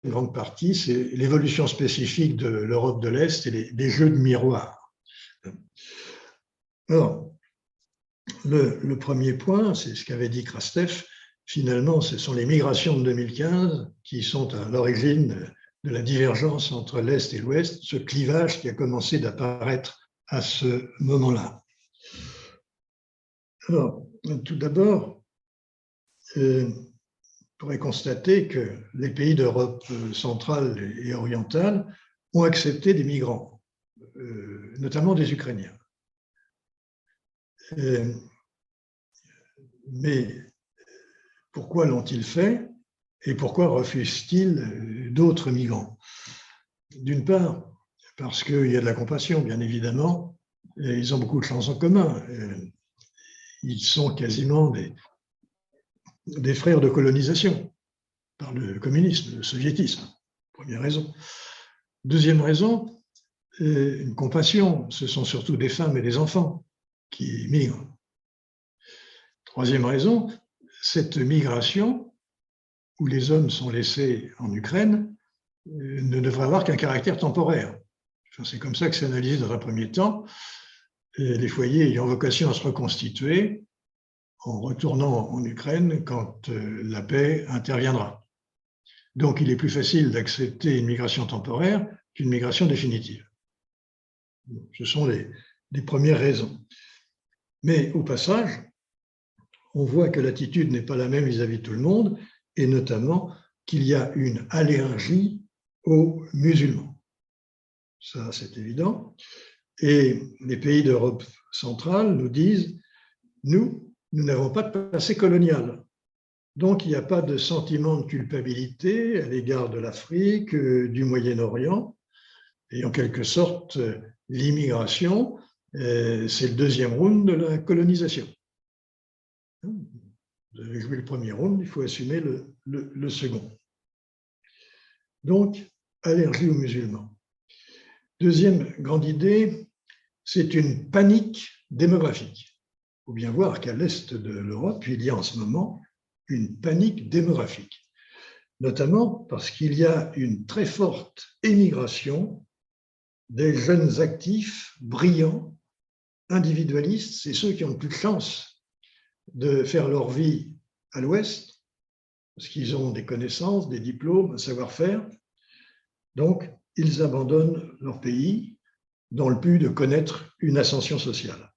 grande partie, c'est l'évolution spécifique de l'Europe de l'Est et les jeux de miroir. Alors, le premier point, c'est ce qu'avait dit Krastev, finalement, ce sont les migrations de 2015 qui sont à l'origine de la divergence entre l'Est et l'Ouest, ce clivage qui a commencé d'apparaître à ce moment-là. Alors, tout d'abord, on pourrait constater que les pays d'Europe centrale et orientale ont accepté des migrants, notamment des Ukrainiens. Mais pourquoi l'ont-ils fait et pourquoi refusent-ils d'autres migrants? D'une part, parce qu'il y a de la compassion, bien évidemment, et ils ont beaucoup de choses en commun. Ils sont quasiment des frères de colonisation par le communisme, le soviétisme. Première raison. Deuxième raison, une compassion. Ce sont surtout des femmes et des enfants qui migrent. Troisième raison, cette migration, où les hommes sont laissés en Ukraine, ne devrait avoir qu'un caractère temporaire. Enfin, c'est comme ça que c'est analysé dans un premier temps. Les foyers ayant vocation à se reconstituer en retournant en Ukraine quand la paix interviendra. Donc, il est plus facile d'accepter une migration temporaire qu'une migration définitive. Ce sont les premières raisons. Mais au passage, on voit que l'attitude n'est pas la même vis-à-vis de tout le monde, et notamment qu'il y a une allergie aux musulmans. Ça, c'est évident. Et les pays d'Europe centrale nous disent, nous n'avons pas de passé colonial. Donc, il n'y a pas de sentiment de culpabilité à l'égard de l'Afrique, du Moyen-Orient. Et en quelque sorte, l'immigration, c'est le deuxième round de la colonisation. Vous avez joué le premier round, il faut assumer le second. Donc, allergie aux musulmans. Deuxième grande idée, c'est une panique démographique. Il faut bien voir qu'à l'est de l'Europe, il y a en ce moment une panique démographique, notamment parce qu'il y a une très forte émigration des jeunes actifs, brillants, individualistes, c'est ceux qui ont le plus de chance de faire leur vie à l'Ouest, parce qu'ils ont des connaissances, des diplômes, un savoir-faire. Donc, ils abandonnent leur pays dans le but de connaître une ascension sociale.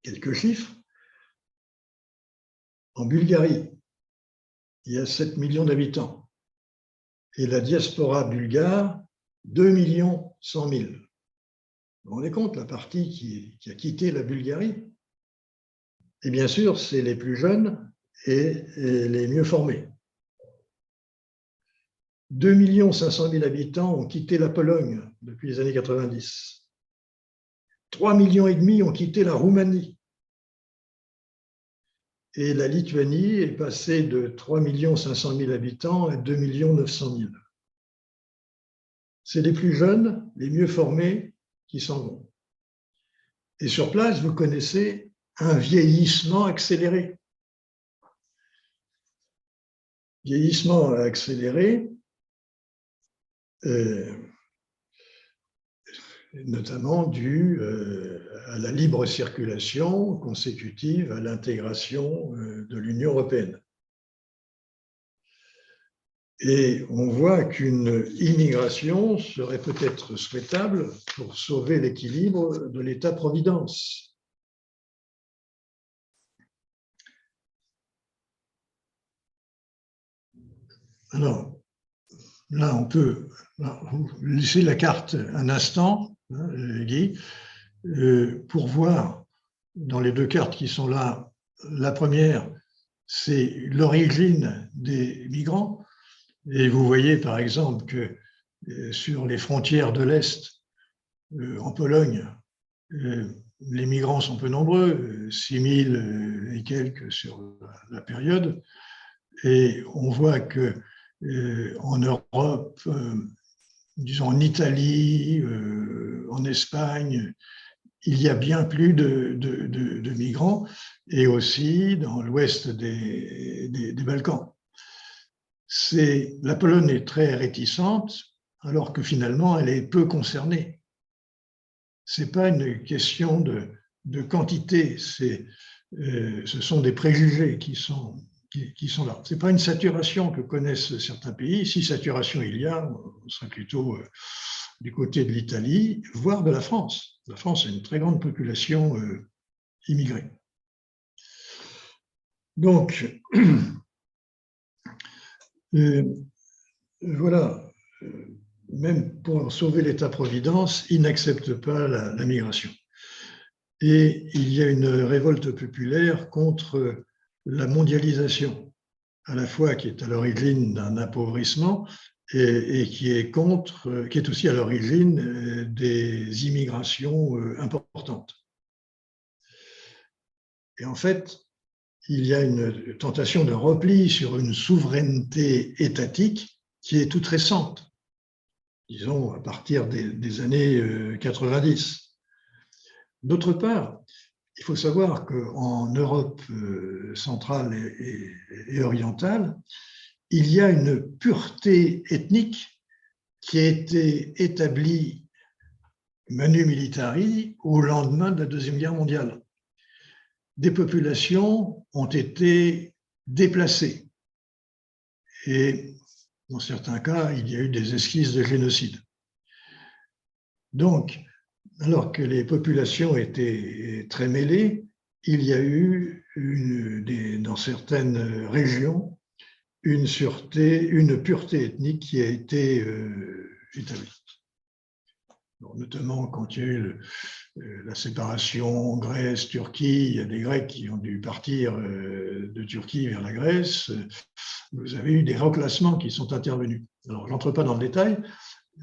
Quelques chiffres. En Bulgarie, il y a 7 millions d'habitants et la diaspora bulgare, 2 100 000. Vous vous rendez compte, la partie qui a quitté la Bulgarie? Et bien sûr, c'est les plus jeunes et les mieux formés. 2 500 000 habitants ont quitté la Pologne depuis les années 90. 3,5 millions ont quitté la Roumanie. Et la Lituanie est passée de 3 500 000 habitants à 2 900 000. C'est les plus jeunes, les mieux formés qui s'en vont. Et sur place, vous connaissez un vieillissement accéléré. Vieillissement accéléré, notamment dû à la libre circulation consécutive à l'intégration de l'Union européenne. Et on voit qu'une immigration serait peut-être souhaitable pour sauver l'équilibre de l'État-providence. Alors, là, on peut laisser la carte un instant, Guy, pour voir dans les deux cartes qui sont là. La première, c'est l'origine des migrants. Et vous voyez, par exemple, que sur les frontières de l'Est, en Pologne, les migrants sont peu nombreux, 6 000 et quelques sur la période. Et on voit que en Europe, disons en Italie, en Espagne, il y a bien plus de migrants, et aussi dans l'ouest des Balkans. la Pologne est très réticente, alors que finalement, elle est peu concernée. Ce n'est pas une question de quantité, ce sont des préjugés qui sont là. Ce n'est pas une saturation que connaissent certains pays. Si saturation il y a, on serait plutôt du côté de l'Italie, voire de la France. La France a une très grande population immigrée. Donc, voilà, même pour sauver l'État-providence, ils n'acceptent pas la migration. Et il y a une révolte populaire contre la mondialisation, à la fois qui est à l'origine d'un appauvrissement et qui est aussi à l'origine des immigrations importantes. Et en fait, il y a une tentation de repli sur une souveraineté étatique qui est toute récente, disons à partir des années 90. D'autre part, il faut savoir qu'en Europe centrale et orientale, il y a une pureté ethnique qui a été établie manu militari au lendemain de la Deuxième Guerre mondiale. Des populations ont été déplacées et dans certains cas, il y a eu des esquisses de génocide. Donc, alors que les populations étaient très mêlées, il y a eu dans certaines régions une pureté ethnique qui a été établie. Donc, notamment quand il y a eu la séparation Grèce-Turquie, il y a des Grecs qui ont dû partir de Turquie vers la Grèce. Vous avez eu des reclassements qui sont intervenus. Alors, je n'entre pas dans le détail,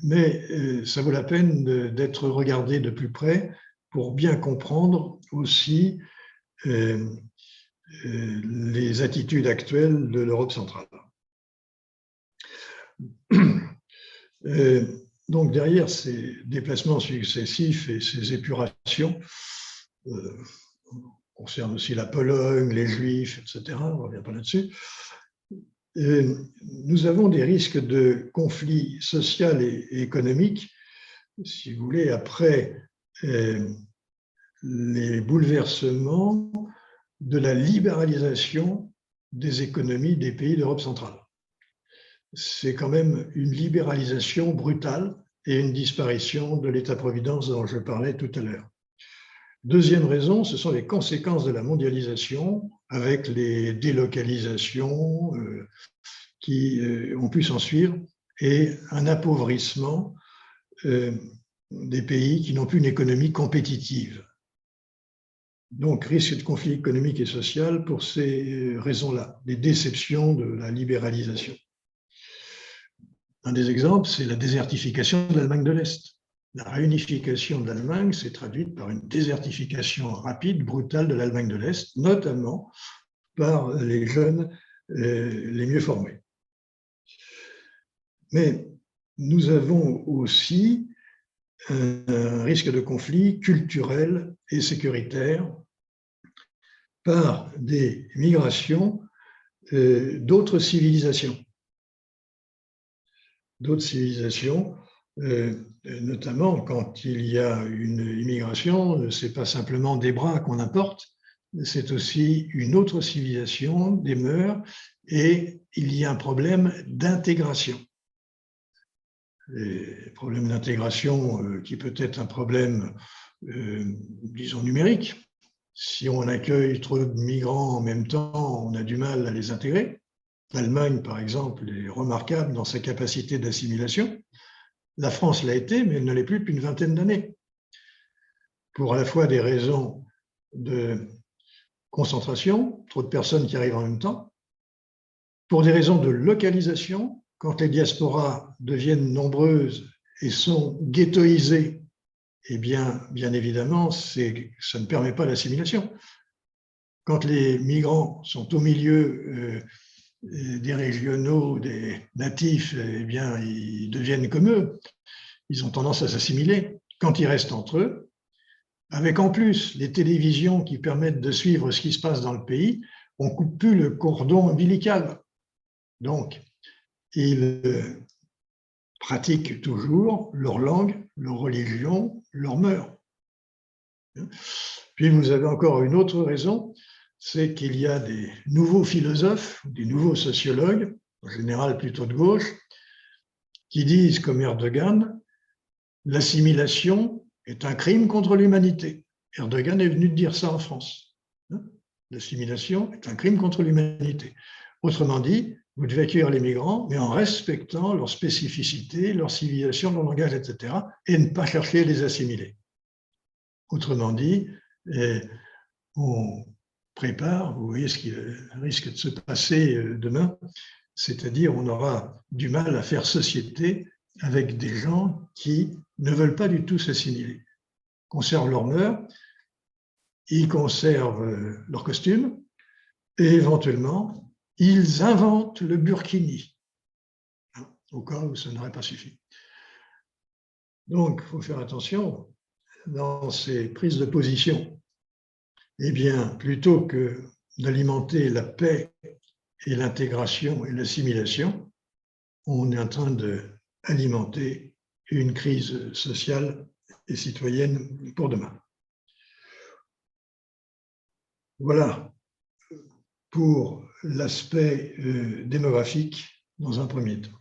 mais ça vaut la peine d'être regardé de plus près pour bien comprendre aussi les attitudes actuelles de l'Europe centrale. Donc derrière ces déplacements successifs et ces épurations, concerne aussi la Pologne, les Juifs, etc., on ne revient pas là-dessus, nous avons des risques de conflits sociaux et économiques, si vous voulez, après les bouleversements de la libéralisation des économies des pays d'Europe centrale. C'est quand même une libéralisation brutale et une disparition de l'État-providence dont je parlais tout à l'heure. Deuxième raison, ce sont les conséquences de la mondialisation avec les délocalisations qui ont pu s'en suivre et un appauvrissement des pays qui n'ont plus une économie compétitive. Donc, risque de conflit économique et social pour ces raisons-là, des déceptions de la libéralisation. Un des exemples, c'est la désertification de l'Allemagne de l'Est. La réunification de l'Allemagne s'est traduite par une désertification rapide, brutale de l'Allemagne de l'Est, notamment par les jeunes les mieux formés. Mais nous avons aussi un risque de conflit culturel et sécuritaire par des migrations d'autres civilisations. D'autres civilisations, notamment quand il y a une immigration, ce n'est pas simplement des bras qu'on importe, c'est aussi une autre civilisation, des mœurs, et il y a un problème d'intégration. Le problème d'intégration qui peut être un problème, disons, numérique. Si on accueille trop de migrants en même temps, on a du mal à les intégrer. L'Allemagne, par exemple, est remarquable dans sa capacité d'assimilation. La France l'a été, mais elle ne l'est plus depuis une vingtaine d'années. Pour à la fois des raisons de concentration, trop de personnes qui arrivent en même temps, pour des raisons de localisation, quand les diasporas deviennent nombreuses et sont ghettoisées, eh bien évidemment, ça ne permet pas l'assimilation. Quand les migrants sont au milieu des régionaux, des natifs, eh bien, ils deviennent comme eux. Ils ont tendance à s'assimiler. Quand ils restent entre eux, avec en plus les télévisions qui permettent de suivre ce qui se passe dans le pays, on ne coupe plus le cordon ombilical. Donc, ils pratiquent toujours leur langue, leur religion, leurs mœurs. Puis vous avez encore une autre raison, c'est qu'il y a des nouveaux philosophes, des nouveaux sociologues, en général plutôt de gauche, qui disent, comme Erdogan, l'assimilation est un crime contre l'humanité. Erdogan est venu de dire ça en France. L'assimilation est un crime contre l'humanité. Autrement dit, vous devez accueillir les migrants, mais en respectant leurs spécificités, leur civilisation, leur langage, etc., et ne pas chercher à les assimiler. Autrement dit, on prépare, vous voyez ce qui risque de se passer demain, c'est-à-dire on aura du mal à faire société avec des gens qui ne veulent pas du tout s'assimiler, conservent leurs mœurs, ils conservent leur costume, et éventuellement, ils inventent le burkini, au cas où ça n'aurait pas suffi. Donc, il faut faire attention dans ces prises de position. Eh bien, plutôt que d'alimenter la paix et l'intégration et l'assimilation, on est en train d'alimenter une crise sociale et citoyenne pour demain. Voilà pour l'aspect démographique dans un premier temps.